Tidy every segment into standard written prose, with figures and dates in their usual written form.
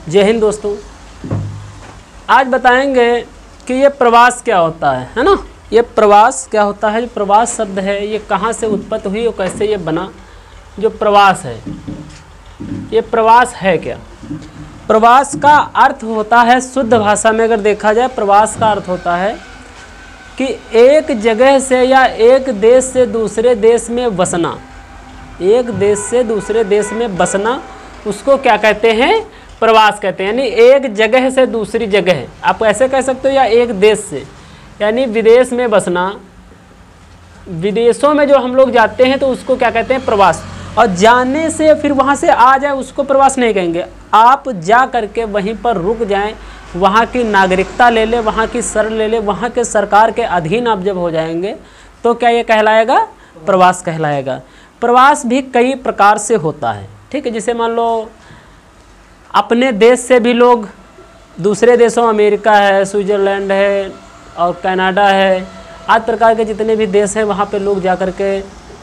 जय हिंद दोस्तों। आज बताएंगे कि ये प्रवास क्या होता है ना। ये प्रवास क्या होता है, जो प्रवास शब्द है ये कहाँ से उत्पत्ति हुई और कैसे ये बना। जो प्रवास है, ये प्रवास है क्या। प्रवास का अर्थ होता है, शुद्ध भाषा में अगर देखा जाए, प्रवास का अर्थ होता है कि एक जगह से या एक देश से दूसरे देश में बसना। एक देश से दूसरे देश में बसना, उसको क्या कहते हैं, प्रवास कहते हैं। यानी एक जगह से दूसरी जगह, आप ऐसे कह सकते हो, या एक देश से, यानी विदेश में बसना। विदेशों में जो हम लोग जाते हैं तो उसको क्या कहते हैं, प्रवास। और जाने से फिर वहाँ से आ जाए उसको प्रवास नहीं कहेंगे। आप जा करके वहीं पर रुक जाएं, वहाँ की नागरिकता ले ले, वहाँ की शरण ले ले, वहाँ के सरकार के अधीन आप जब हो जाएंगे तो क्या ये कहलाएगा, प्रवास कहलाएगा। प्रवास भी कई प्रकार से होता है, ठीक है। जैसे मान लो अपने देश से भी लोग दूसरे देशों, अमेरिका है, स्विट्ज़रलैंड है और कनाडा है, आदि प्रकार के जितने भी देश हैं वहाँ पे लोग जा कर के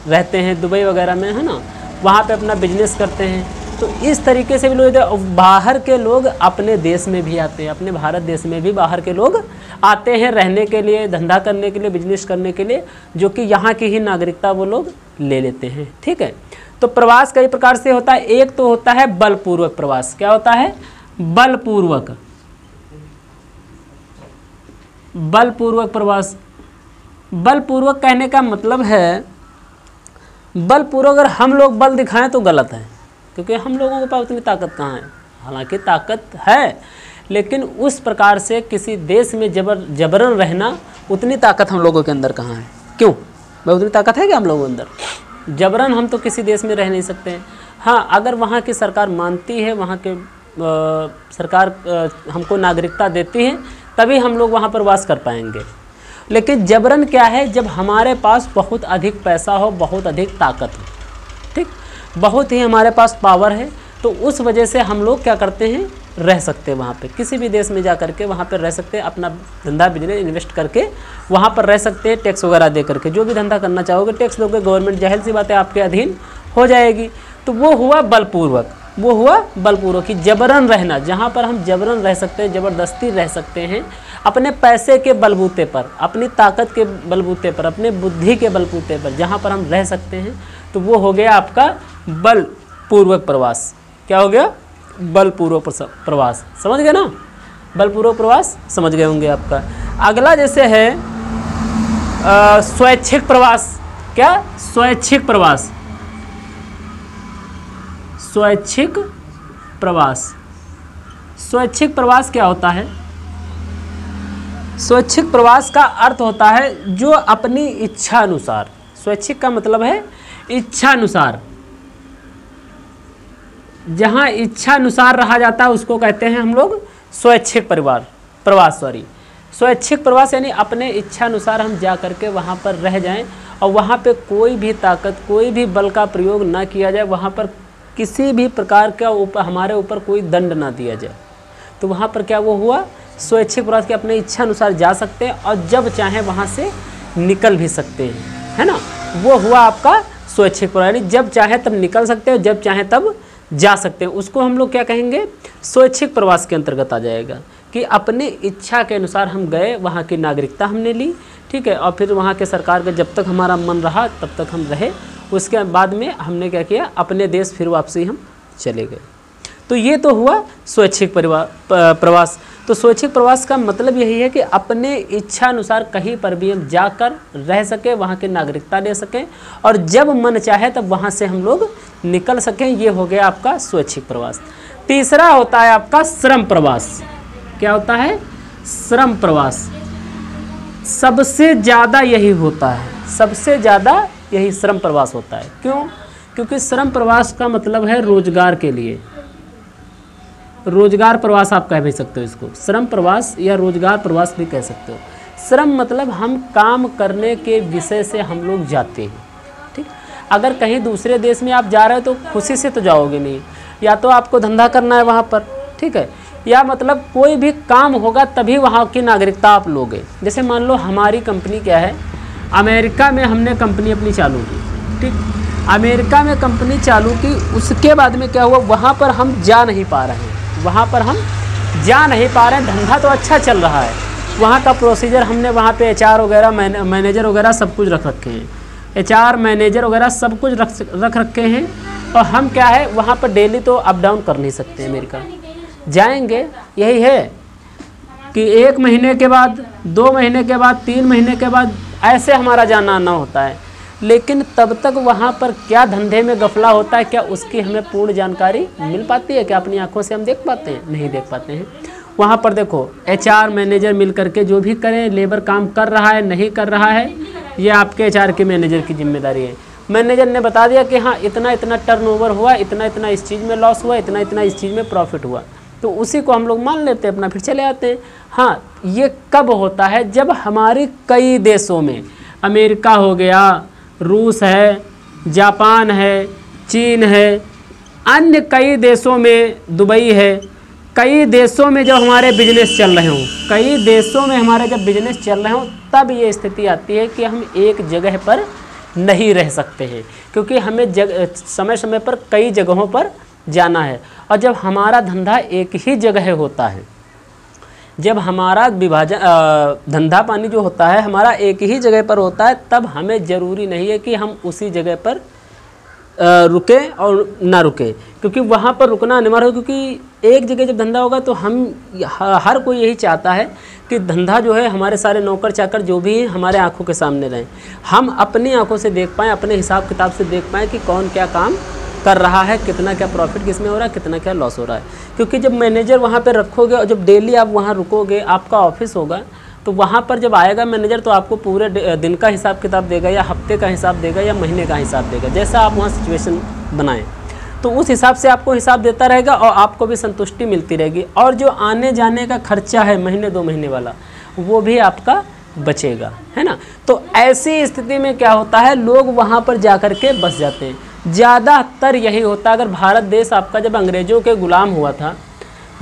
रहते हैं, दुबई वगैरह में, है ना, वहाँ पे अपना बिजनेस करते हैं। तो इस तरीके से भी लोग, बाहर के लोग अपने देश में भी आते हैं, अपने भारत देश में भी बाहर के लोग आते हैं रहने के लिए, धंधा करने के लिए, बिजनेस करने के लिए, जो कि यहाँ की ही नागरिकता वो लोग ले लेते हैं, ठीक है। तो प्रवास कई प्रकार से होता है। एक तो होता है बलपूर्वक प्रवास। क्या होता है, बलपूर्वक, बलपूर्वक प्रवास। बलपूर्वक कहने का मतलब है, बलपूर्वक अगर हम लोग बल दिखाएं तो गलत है, क्योंकि हम लोगों के पास उतनी ताकत कहाँ है। हालांकि ताकत है, लेकिन उस प्रकार से किसी देश में जबरन रहना, उतनी ताकत हम लोगों के अंदर कहाँ है। क्यों भाई, उतनी ताकत है क्या हम लोगों के अंदर? जबरन हम तो किसी देश में रह नहीं सकते हैं। हाँ, अगर वहाँ की सरकार मानती है, वहाँ के सरकार हमको नागरिकता देती है, तभी हम लोग वहाँ पर वास कर पाएंगे। लेकिन जबरन क्या है, जब हमारे पास बहुत अधिक पैसा हो, बहुत अधिक ताकत हो, ठीक, बहुत ही हमारे पास पावर है, तो उस वजह से हम लोग क्या करते हैं, रह सकते हैं वहाँ पे। किसी भी देश में जा करके वहाँ पर रह सकते हैं, अपना धंधा बिजनेस इन्वेस्ट करके वहाँ पर रह सकते हैं, टैक्स वगैरह दे करके। जो भी धंधा करना चाहोगे टैक्स दोगे, गवर्नमेंट जाहिर सी बात है आपके अधीन हो जाएगी। तो वो हुआ बलपूर्वक, वो हुआ बलपूर्वक कि जबरन रहना। जहाँ पर हम जबरन रह सकते हैं, ज़बरदस्ती रह सकते हैं, अपने पैसे के बलबूते पर, अपनी ताकत के बलबूते पर, अपने बुद्धि के बलबूते पर जहाँ पर हम रह सकते हैं, तो वो हो गया आपका बलपूर्वक प्रवास। क्या हो गया, बलपूर्वक प्रवास। समझ गए ना, बलपूर्वक प्रवास समझ गए होंगे आपका। अगला जैसे है स्वैच्छिक प्रवास। क्या, स्वैच्छिक प्रवास। स्वैच्छिक प्रवास, स्वैच्छिक प्रवास क्या होता है? स्वैच्छिक प्रवास का अर्थ होता है जो अपनी इच्छा अनुसार। स्वैच्छिक का मतलब है इच्छा अनुसार। जहाँ इच्छा अनुसार रहा जाता है उसको कहते हैं हम लोग स्वैच्छिक प्रवास। स्वैच्छिक प्रवास यानी अपने इच्छा अनुसार हम जा करके वहाँ पर रह जाएं और वहाँ पे कोई भी ताकत, कोई भी बल का प्रयोग ना किया जाए, वहाँ पर किसी भी प्रकार का हमारे ऊपर कोई दंड ना दिया जाए। तो वहाँ पर क्या वो हुआ, स्वैच्छिक प्रवास के अपने इच्छा अनुसार जा सकते हैं और जब चाहें वहाँ से निकल भी सकते हैं, है ना। वो हुआ आपका स्वैच्छिक प्रवास, यानी जब चाहे तब निकल सकते हैं, जब चाहे तब जा सकते हैं। उसको हम लोग क्या कहेंगे, स्वैच्छिक प्रवास के अंतर्गत आ जाएगा कि अपनी इच्छा के अनुसार हम गए, वहाँ की नागरिकता हमने ली, ठीक है, और फिर वहाँ के सरकार का जब तक हमारा मन रहा तब तक हम रहे, उसके बाद में हमने क्या किया, अपने देश फिर वापसी हम चले गए। तो ये तो हुआ स्वैच्छिक प्रवास। तो स्वैच्छिक प्रवास का मतलब यही है कि अपने इच्छा अनुसार कहीं पर भी हम जाकर रह सकें, वहाँ की नागरिकता ले सकें और जब मन चाहे तब वहाँ से हम लोग निकल सकें। ये हो गया आपका स्वैच्छिक प्रवास। तीसरा होता है आपका श्रम प्रवास। क्या होता है, श्रम प्रवास। सबसे ज़्यादा यही होता है, सबसे ज़्यादा यही श्रम प्रवास होता है। क्यों? क्योंकि श्रम प्रवास का मतलब है रोजगार के लिए। रोजगार प्रवास आप कह भी सकते हो इसको, श्रम प्रवास या रोजगार प्रवास भी कह सकते हो। श्रम मतलब हम काम करने के विषय से हम लोग जाते हैं, ठीक। अगर कहीं दूसरे देश में आप जा रहे हो तो खुशी से तो जाओगे नहीं, या तो आपको धंधा करना है वहाँ पर, ठीक है, या मतलब कोई भी काम होगा तभी वहाँ की नागरिकता आप लोगे। जैसे मान लो हमारी कंपनी क्या है, अमेरिका में हमने कंपनी अपनी चालू की, ठीक। अमेरिका में कंपनी चालू की, उसके बाद में क्या हुआ, वहाँ पर हम जा नहीं पा रहे हैं, वहाँ पर हम जा नहीं पा रहे हैं। धंधा तो अच्छा चल रहा है, वहाँ का प्रोसीजर हमने वहाँ पे HR वगैरह मैनेजर वगैरह सब कुछ रख रखे हैं, HR मैनेजर वगैरह सब कुछ रख रखे हैं। और हम क्या है वहाँ पर डेली तो अप डाउन कर नहीं सकते अमेरिका, जाएंगे यही है कि 1 महीने के बाद, 2 महीने के बाद, 3 महीने के बाद ऐसे हमारा जाना आना होता है। लेकिन तब तक वहाँ पर क्या धंधे में गफला होता है, क्या उसकी हमें पूर्ण जानकारी मिल पाती है, क्या अपनी आंखों से हम देख पाते हैं? नहीं देख पाते हैं। वहाँ पर देखो HR मैनेजर मिल करके जो भी करें, लेबर काम कर रहा है नहीं कर रहा है, ये आपके HR के मैनेजर की जिम्मेदारी है। मैनेजर ने बता दिया कि हाँ इतना इतना टर्नओवर हुआ, इतना इतना इस चीज़ में लॉस हुआ, इतना इतना इस चीज़ में प्रॉफिट हुआ, तो उसी को हम लोग मान लेते हैं, अपना फिर चले आते हैं। हाँ, ये कब होता है? जब हमारे कई देशों में, अमेरिका हो गया, रूस है, जापान है, चीन है, अन्य कई देशों में, दुबई है, कई देशों में जब हमारे बिजनेस चल रहे हों, कई देशों में हमारे जब बिजनेस चल रहे हों, तब ये स्थिति आती है कि हम एक जगह पर नहीं रह सकते हैं, क्योंकि हमें समय समय पर कई जगहों पर जाना है। और जब हमारा धंधा एक ही जगह होता है, जब हमारा धंधा पानी जो होता है हमारा एक ही जगह पर होता है, तब हमें ज़रूरी नहीं है कि हम उसी जगह पर रुके और ना रुके, क्योंकि वहाँ पर रुकना अनिवार्य है। क्योंकि एक जगह जब धंधा होगा तो हम हर कोई यही चाहता है कि धंधा जो है, हमारे सारे नौकर चाकर जो भी हैं हमारे आंखों के सामने रहें, हम अपनी आंखों से देख पाएँ, अपने हिसाब किताब से देख पाएँ कि कौन क्या काम कर रहा है, कितना क्या प्रॉफिट किसमें हो रहा है, कितना क्या लॉस हो रहा है। क्योंकि जब मैनेजर वहाँ पे रखोगे और जब डेली आप वहाँ रुकोगे, आपका ऑफिस होगा, तो वहाँ पर जब आएगा मैनेजर तो आपको पूरे दिन का हिसाब किताब देगा, या हफ्ते का हिसाब देगा, या महीने का हिसाब देगा, जैसा आप वहाँ सिचुएशन बनाएं, तो उस हिसाब से आपको हिसाब देता रहेगा और आपको भी संतुष्टि मिलती रहेगी। और जो आने जाने का खर्चा है महीने 2 महीने वाला, वो भी आपका बचेगा, है ना। तो ऐसी स्थिति में क्या होता है, लोग वहाँ पर जा कर के बस जाते हैं। ज़्यादातर यही होता है। अगर भारत देश आपका जब अंग्रेज़ों के ग़ुलाम हुआ था,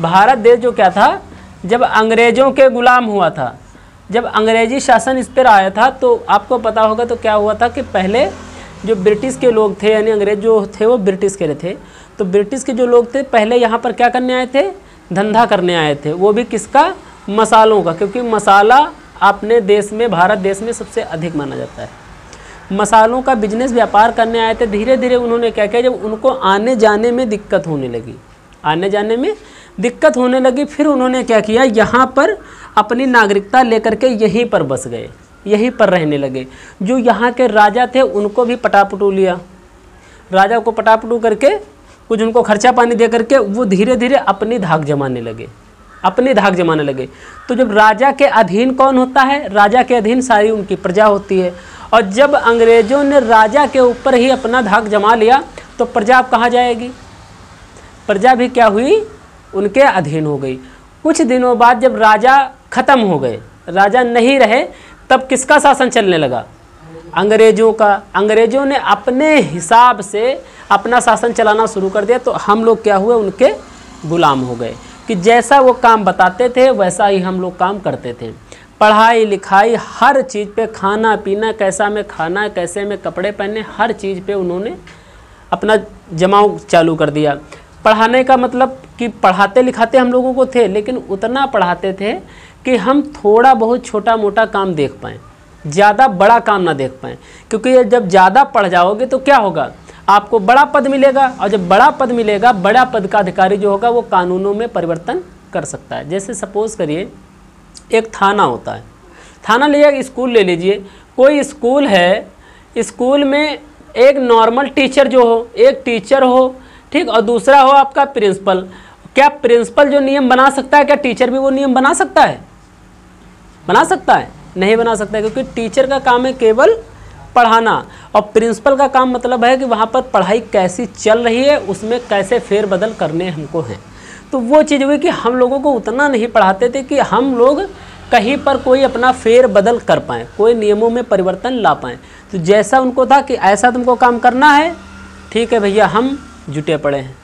भारत देश जो क्या था, जब अंग्रेज़ों के ग़ुलाम हुआ था, जब अंग्रेज़ी शासन इस पर आया था, तो आपको पता होगा तो क्या हुआ था कि पहले जो ब्रिटिश के लोग थे, यानी अंग्रेज़ जो थे वो ब्रिटिश के थे, तो ब्रिटिश के जो लोग थे पहले यहाँ पर क्या करने आए थे, धंधा करने आए थे। वो भी किसका? मसालों का, क्योंकि मसाला अपने देश में, भारत देश में सबसे अधिक माना जाता है। मसालों का बिजनेस व्यापार करने आए थे। धीरे धीरे उन्होंने क्या किया, जब उनको आने जाने में दिक्कत होने लगी, आने जाने में दिक्कत होने लगी, फिर उन्होंने क्या किया, यहाँ पर अपनी नागरिकता लेकर के यहीं पर बस गए, यहीं पर रहने लगे। जो यहाँ के राजा थे उनको भी पटापटू लिया, राजा को पटापटू करके कुछ उनको खर्चा पानी दे करके वो धीरे धीरे अपनी धाक जमाने लगे, अपनी धाक जमाने लगे। तो जब राजा के अधीन कौन होता है, राजा के अधीन सारी उनकी प्रजा होती है। और जब अंग्रेज़ों ने राजा के ऊपर ही अपना धाक जमा लिया तो प्रजा अब कहाँ जाएगी, प्रजा भी क्या हुई, उनके अधीन हो गई। कुछ दिनों बाद जब राजा ख़त्म हो गए, राजा नहीं रहे, तब किसका शासन चलने लगा, अंग्रेज़ों का। अंग्रेज़ों ने अपने हिसाब से अपना शासन चलाना शुरू कर दिया। तो हम लोग क्या हुए, उनके गुलाम हो गए कि जैसा वो काम बताते थे वैसा ही हम लोग काम करते थे। पढ़ाई लिखाई हर चीज़ पे, खाना पीना, कैसा में खाना, कैसे में कपड़े पहने, हर चीज़ पे उन्होंने अपना जमाव चालू कर दिया। पढ़ाने का मतलब कि पढ़ाते लिखाते हम लोगों को थे, लेकिन उतना पढ़ाते थे कि हम थोड़ा बहुत छोटा मोटा काम देख पाएँ, ज़्यादा बड़ा काम ना देख पाएँ। क्योंकि जब ज़्यादा पढ़ जाओगे तो क्या होगा, आपको बड़ा पद मिलेगा, और जब बड़ा पद मिलेगा, बड़ा पद का अधिकारी जो होगा वो कानूनों में परिवर्तन कर सकता है। जैसे सपोज़ करिए एक थाना होता है, थाना ले, स्कूल ले लीजिए, कोई स्कूल है, स्कूल में एक नॉर्मल टीचर जो हो, एक टीचर हो, ठीक, और दूसरा हो आपका प्रिंसिपल। क्या प्रिंसिपल जो नियम बना सकता है, क्या टीचर भी वो नियम बना सकता है, बना सकता है? नहीं बना सकता, क्योंकि टीचर का काम है केवल पढ़ाना, और प्रिंसिपल का काम मतलब है कि वहाँ पर पढ़ाई कैसी चल रही है, उसमें कैसे फेरबदल करने हमको हैं। तो वो चीज़ हुई कि हम लोगों को उतना नहीं पढ़ाते थे कि हम लोग कहीं पर कोई अपना फेर बदल कर पाएँ, कोई नियमों में परिवर्तन ला पाएँ। तो जैसा उनको था कि ऐसा तुमको काम करना है, ठीक है भैया, हम जुटे पड़े हैं,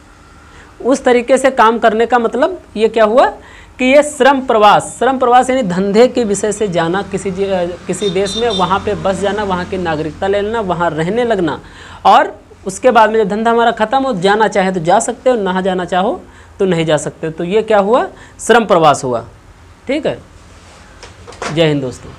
उस तरीके से काम करने का मतलब ये क्या हुआ कि ये श्रम प्रवास यानी धंधे के विषय से जाना किसी देश में, वहाँ पे बस जाना, वहाँ की नागरिकता ले लेना, वहाँ रहने लगना, और उसके बाद में जब धंधा हमारा ख़त्म हो, जाना चाहे तो जा सकते हो, ना जाना चाहो तो नहीं जा सकते। तो ये क्या हुआ, श्रम प्रवास हुआ। ठीक है, जय हिंद दोस्तों।